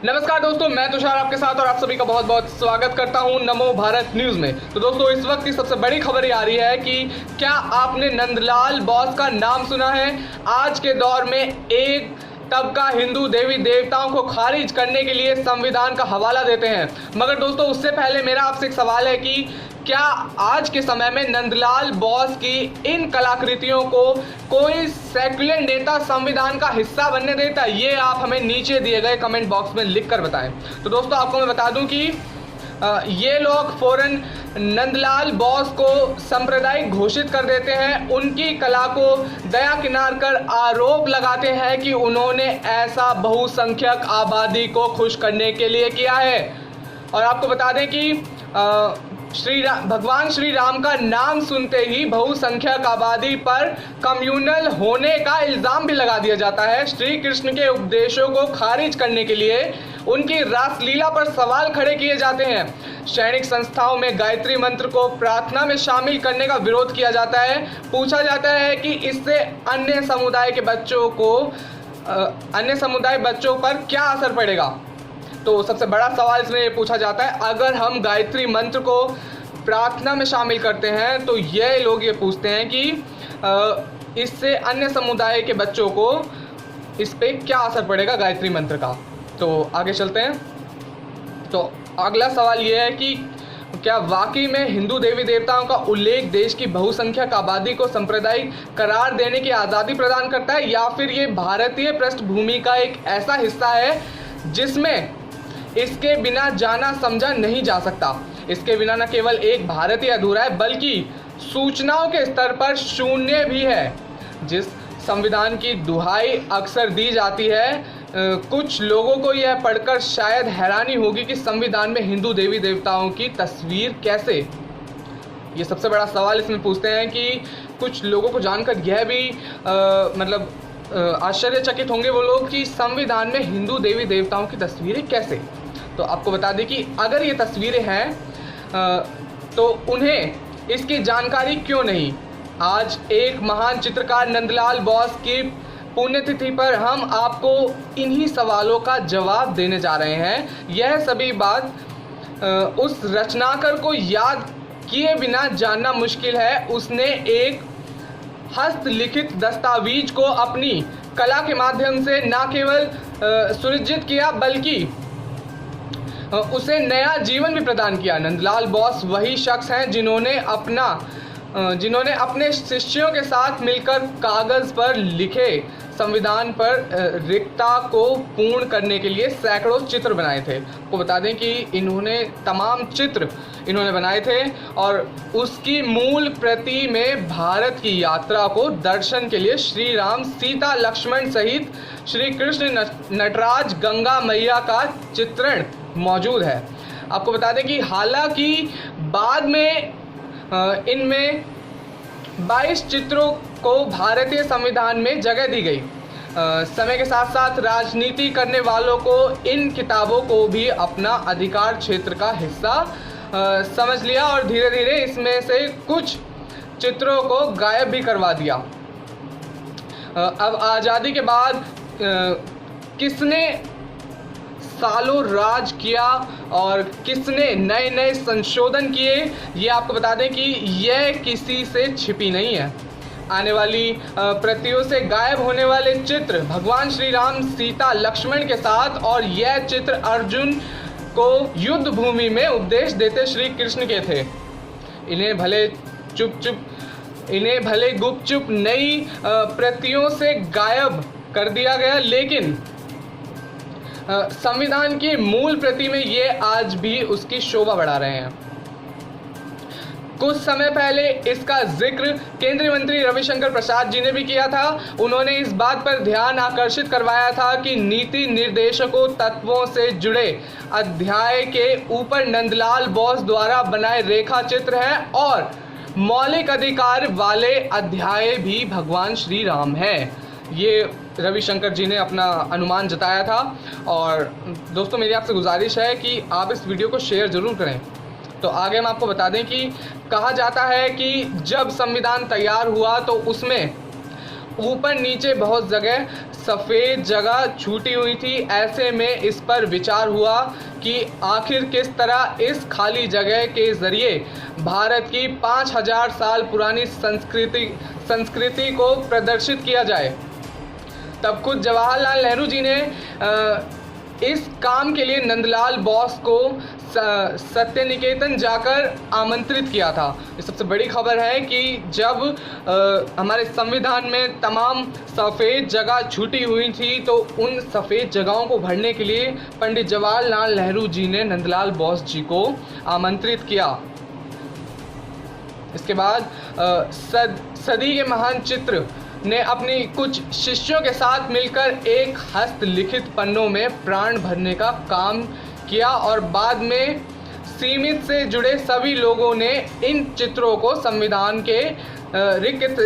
नमस्कार दोस्तों, मैं तुषार आपके साथ और आप सभी का बहुत बहुत स्वागत करता हूं नमो भारत न्यूज में। तो दोस्तों, इस वक्त की सबसे बड़ी खबर ये आ रही है कि क्या आपने नंदलाल बोस का नाम सुना है। आज के दौर में एक तबका हिंदू देवी देवताओं को खारिज करने के लिए संविधान का हवाला देते हैं, मगर दोस्तों उससे पहले मेरा आपसे एक सवाल है कि क्या आज के समय में नंदलाल बोस की इन कलाकृतियों को कोई सेक्युलर नेता संविधान का हिस्सा बनने देता है? ये आप हमें नीचे दिए गए कमेंट बॉक्स में लिख कर बताएं। तो दोस्तों, आपको मैं बता दूं कि ये लोग फौरन नंदलाल बोस को सांप्रदायिक घोषित कर देते हैं, उनकी कला को दया किनार कर आरोप लगाते हैं कि उन्होंने ऐसा बहुसंख्यक आबादी को खुश करने के लिए किया है। और आपको बता दें कि भगवान श्री राम का नाम सुनते ही बहुसंख्यक आबादी पर कम्युनल होने का इल्ज़ाम भी लगा दिया जाता है। श्री कृष्ण के उपदेशों को खारिज करने के लिए उनकी रासलीला पर सवाल खड़े किए जाते हैं। शैक्षणिक संस्थाओं में गायत्री मंत्र को प्रार्थना में शामिल करने का विरोध किया जाता है। पूछा जाता है कि इससे अन्य समुदाय बच्चों पर क्या असर पड़ेगा। तो सबसे बड़ा सवाल इसमें ये पूछा जाता है, अगर हम गायत्री मंत्र को प्रार्थना में शामिल करते हैं तो ये लोग ये पूछते हैं कि इससे अन्य समुदाय के बच्चों को इस पे क्या असर पड़ेगा गायत्री मंत्र का। तो आगे चलते हैं। तो अगला सवाल ये है कि क्या वाकई में हिंदू देवी देवताओं का उल्लेख देश की बहुसंख्यक आबादी को सांप्रदायिक करार देने की आज़ादी प्रदान करता है, या फिर ये भारतीय पृष्ठभूमि का एक ऐसा हिस्सा है जिसमें इसके बिना जाना समझा नहीं जा सकता। इसके बिना न केवल एक भारतीय अधूरा है बल्कि सूचनाओं के स्तर पर शून्य भी है। जिस संविधान की दुहाई अक्सर दी जाती है, कुछ लोगों को यह पढ़कर शायद हैरानी होगी कि संविधान में हिंदू देवी देवताओं की तस्वीर कैसे। ये सबसे बड़ा सवाल इसमें पूछते हैं कि कुछ लोगों को जानकर यह भी आश्चर्यचकित होंगे वो लोग कि संविधान में हिंदू देवी देवताओं की तस्वीरें कैसे। तो आपको बता दें कि अगर ये तस्वीरें हैं तो उन्हें इसकी जानकारी क्यों नहीं। आज एक महान चित्रकार नंदलाल बोस की पुण्यतिथि पर हम आपको इन्हीं सवालों का जवाब देने जा रहे हैं। यह सभी बात उस रचनाकार को याद किए बिना जानना मुश्किल है। उसने एक हस्तलिखित दस्तावेज को अपनी कला के माध्यम से न केवल सुरक्षित किया बल्कि उसे नया जीवन भी प्रदान किया। नंदलाल बोस वही शख्स हैं जिन्होंने अपने शिष्यों के साथ मिलकर कागज़ पर लिखे संविधान पर रिक्तता को पूर्ण करने के लिए सैकड़ों चित्र बनाए थे। आपको बता दें कि इन्होंने तमाम चित्र बनाए थे और उसकी मूल प्रति में भारत की यात्रा को दर्शन के लिए श्री राम, सीता, लक्ष्मण सहित श्री कृष्ण, नटराज, गंगा मैया का चित्रण मौजूद है। आपको बता दें कि हालांकि बाद में इनमें 22 चित्रों को भारतीय संविधान में जगह दी गई। समय के साथ साथ राजनीति करने वालों को इन किताबों को भी अपना अधिकार क्षेत्र का हिस्सा समझ लिया और धीरे धीरे इसमें से कुछ चित्रों को गायब भी करवा दिया। अब आज़ादी के बाद किसने सालों राज किया और किसने नए नए संशोधन किए, ये आपको बता दें कि यह किसी से छिपी नहीं है। आने वाली प्रतियों से गायब होने वाले चित्र भगवान श्री राम, सीता, लक्ष्मण के साथ और यह चित्र अर्जुन को युद्ध भूमि में उपदेश देते श्री कृष्ण के थे। इन्हें भले गुपचुप नई प्रतियों से गायब कर दिया गया, लेकिन संविधान की मूल प्रति में ये आज भी उसकी शोभा बढ़ा रहे हैं। कुछ समय पहले इसका जिक्र केंद्रीय मंत्री रविशंकर प्रसाद जी ने भी किया था। उन्होंने इस बात पर ध्यान आकर्षित करवाया था कि नीति निर्देशकों तत्वों से जुड़े अध्याय के ऊपर नंदलाल बोस द्वारा बनाए रेखा चित्र हैं और मौलिक अधिकार वाले अध्याय भी भगवान श्री राम हैं। ये रविशंकर जी ने अपना अनुमान जताया था। और दोस्तों, मेरी आपसे गुजारिश है कि आप इस वीडियो को शेयर ज़रूर करें। तो आगे हम आपको बता दें कि कहा जाता है कि जब संविधान तैयार हुआ तो उसमें ऊपर नीचे बहुत जगह सफ़ेद जगह छूटी हुई थी। ऐसे में इस पर विचार हुआ कि आखिर किस तरह इस खाली जगह के ज़रिए भारत की 5000 साल पुरानी संस्कृति को प्रदर्शित किया जाए। तब खुद जवाहरलाल नेहरू जी ने इस काम के लिए नंदलाल बोस को सत्य निकेतन जाकर आमंत्रित किया था। ये सबसे बड़ी खबर है कि जब हमारे संविधान में तमाम सफ़ेद जगह छूटी हुई थी तो उन सफ़ेद जगहों को भरने के लिए पंडित जवाहरलाल नेहरू जी ने नंदलाल बोस जी को आमंत्रित किया। इसके बाद सदी के महान चित्र ने अपनी कुछ शिष्यों के साथ मिलकर एक हस्तलिखित पन्नों में प्राण भरने का काम किया और बाद में सीमित से जुड़े सभी लोगों ने इन चित्रों को संविधान के रिक्त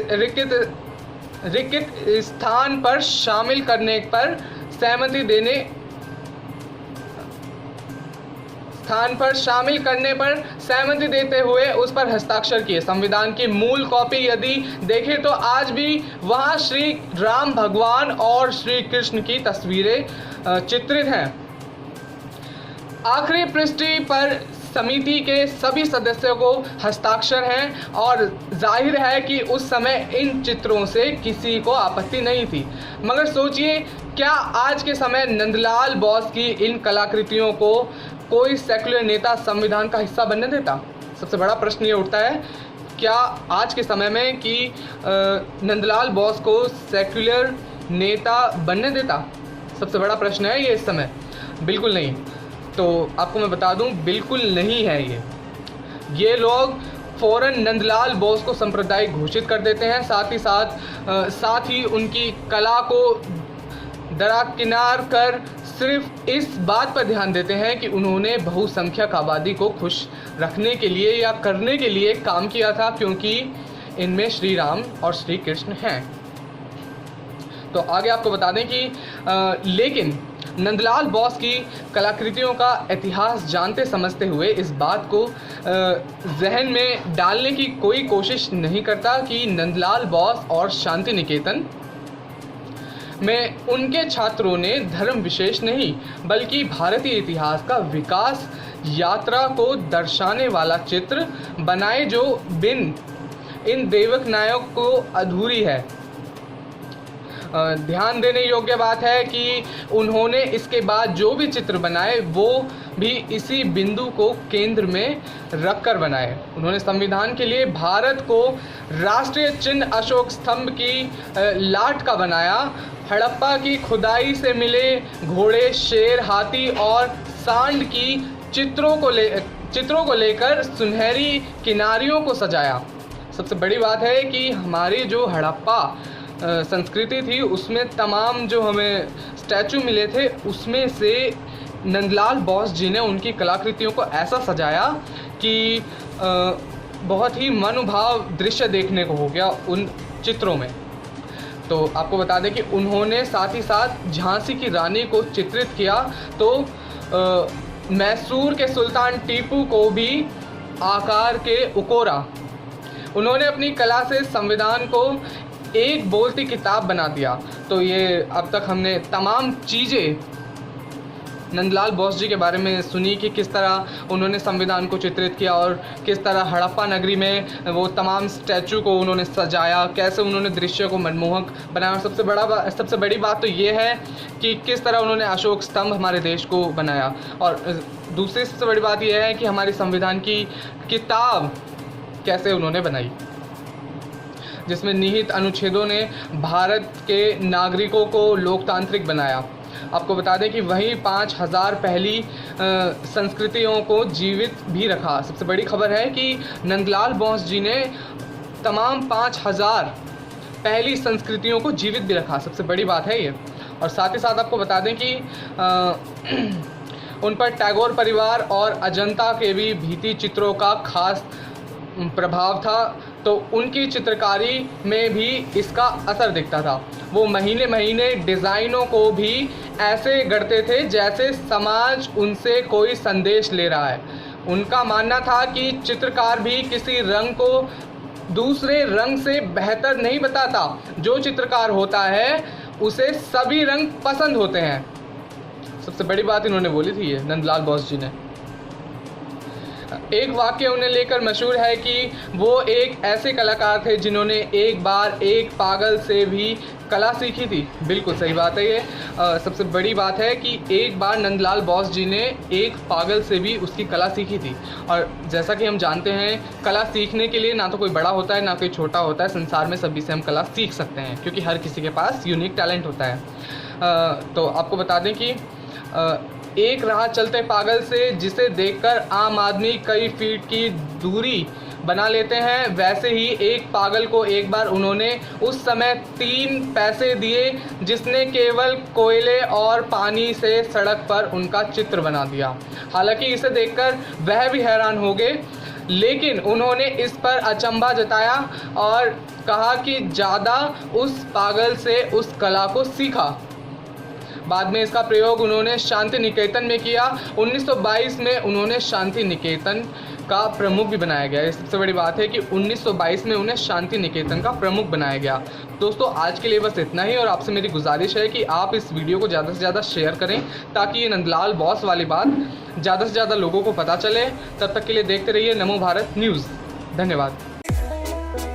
स्थान पर शामिल करने पर सहमति देते हुए उस पर हस्ताक्षर किए। संविधान की मूल कॉपी यदि देखें तो आज भी वहाँ श्री राम भगवान और श्री कृष्ण की तस्वीरें चित्रित हैं। आखिरी पृष्ठि पर समिति के सभी सदस्यों को हस्ताक्षर हैं और जाहिर है कि उस समय इन चित्रों से किसी को आपत्ति नहीं थी। मगर सोचिए, क्या आज के समय नंदलाल बोस की इन कलाकृतियों को कोई सेक्युलर नेता संविधान का हिस्सा बनने देता? सबसे बड़ा प्रश्न ये उठता है, क्या आज के समय में कि नंदलाल बोस को सेक्युलर नेता बनने देता? सबसे बड़ा प्रश्न है ये इस समय। बिल्कुल नहीं। तो आपको मैं बता दूं, बिल्कुल नहीं है ये लोग फ़ौरन नंदलाल बोस को सांप्रदायिक घोषित कर देते हैं। साथ ही उनकी कला को दरकिनार कर सिर्फ इस बात पर ध्यान देते हैं कि उन्होंने बहुसंख्यक आबादी को खुश रखने के लिए या करने के लिए काम किया था, क्योंकि इनमें श्री राम और श्री कृष्ण हैं। तो आगे आपको बता दें कि लेकिन नंदलाल बोस की कलाकृतियों का इतिहास जानते समझते हुए इस बात को जहन में डालने की कोई कोशिश नहीं करता कि नंदलाल बोस और शांति निकेतन में उनके छात्रों ने धर्म विशेष नहीं बल्कि भारतीय इतिहास का विकास यात्रा को दर्शाने वाला चित्र बनाए, जो बिन इन देवक नायक को अधूरी है। ध्यान देने योग्य बात है कि उन्होंने इसके बाद जो भी चित्र बनाए वो भी इसी बिंदु को केंद्र में रखकर बनाए। उन्होंने संविधान के लिए भारत को राष्ट्रीय चिन्ह अशोक स्तंभ की लाट का बनाया। हड़प्पा की खुदाई से मिले घोड़े, शेर, हाथी और सांड की चित्रों को लेकर सुनहरी किनारियों को सजाया। सबसे बड़ी बात है कि हमारी जो हड़प्पा संस्कृति थी उसमें तमाम जो हमें स्टैचू मिले थे उसमें से नंदलाल बोस जी ने उनकी कलाकृतियों को ऐसा सजाया कि बहुत ही मनोभाव दृश्य देखने को हो गया उन चित्रों में। तो आपको बता दें कि उन्होंने साथ ही साथ झांसी की रानी को चित्रित किया, तो मैसूर के सुल्तान टीपू को भी आकार के उकोरा। उन्होंने अपनी कला से संविधान को एक बोलती किताब बना दिया। तो ये अब तक हमने तमाम चीज़ें नंदलाल बोस जी के बारे में सुनी कि किस तरह उन्होंने संविधान को चित्रित किया और किस तरह हड़प्पा नगरी में वो तमाम स्टैचू को उन्होंने सजाया, कैसे उन्होंने दृश्य को मनमोहक बनाया। और सबसे बड़ी बात तो ये है कि किस तरह उन्होंने अशोक स्तंभ हमारे देश को बनाया। और दूसरी सबसे बड़ी बात यह है कि हमारी संविधान की किताब कैसे उन्होंने बनाई, जिसमें निहित अनुच्छेदों ने भारत के नागरिकों को लोकतांत्रिक बनाया। आपको बता दें कि वहीं 5000 पहली संस्कृतियों को जीवित भी रखा। सबसे बड़ी खबर है कि नंदलाल बोस जी ने तमाम 5000 पहली संस्कृतियों को जीवित भी रखा। सबसे बड़ी बात है ये। और साथ ही साथ आपको बता दें कि उन पर टैगोर परिवार और अजंता के भी भित्ति चित्रों का खास प्रभाव था, तो उनकी चित्रकारी में भी इसका असर दिखता था। वो महीने महीने डिज़ाइनों को भी ऐसे गढ़ते थे जैसे समाज उनसे कोई संदेश ले रहा है। उनका मानना था कि चित्रकार भी किसी रंग को दूसरे रंग से बेहतर नहीं बताता। जो चित्रकार होता है उसे सभी रंग पसंद होते हैं। सबसे बड़ी बात इन्होंने बोली थी ये नंदलाल बोस जी ने। एक वाक्य उन्हें लेकर मशहूर है कि वो एक ऐसे कलाकार थे जिन्होंने एक बार एक पागल से भी कला सीखी थी। बिल्कुल सही बात है ये। सबसे बड़ी बात है कि एक बार नंदलाल बोस जी ने एक पागल से भी उसकी कला सीखी थी। और जैसा कि हम जानते हैं कला सीखने के लिए ना तो कोई बड़ा होता है ना कोई छोटा होता है। संसार में सभी से हम कला सीख सकते हैं क्योंकि हर किसी के पास यूनिक टैलेंट होता है। तो आपको बता दें कि एक राह चलते पागल से जिसे देखकर आम आदमी कई फीट की दूरी बना लेते हैं, वैसे ही एक पागल को एक बार उन्होंने उस समय 3 पैसे दिए जिसने केवल कोयले और पानी से सड़क पर उनका चित्र बना दिया। हालांकि इसे देखकर वह भी हैरान हो गए, लेकिन उन्होंने इस पर अचंभा जताया और कहा कि ज़्यादा उस पागल से उस कला को सीखा। बाद में इसका प्रयोग उन्होंने शांति निकेतन में किया। 1922 में उन्होंने शांति निकेतन का प्रमुख भी बनाया गया। ये सबसे बड़ी बात है कि 1922 में उन्हें शांति निकेतन का प्रमुख बनाया गया। दोस्तों आज के लिए बस इतना ही, और आपसे मेरी गुजारिश है कि आप इस वीडियो को ज़्यादा से ज़्यादा शेयर करें ताकि ये नंदलाल बॉस वाली बात ज़्यादा से ज़्यादा लोगों को पता चले। तब तक के लिए देखते रहिए नमो भारत न्यूज़। धन्यवाद।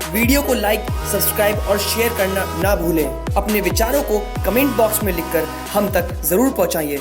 वीडियो को लाइक, सब्सक्राइब और शेयर करना ना भूलें। अपने विचारों को कमेंट बॉक्स में लिखकर हम तक जरूर पहुंचाइए।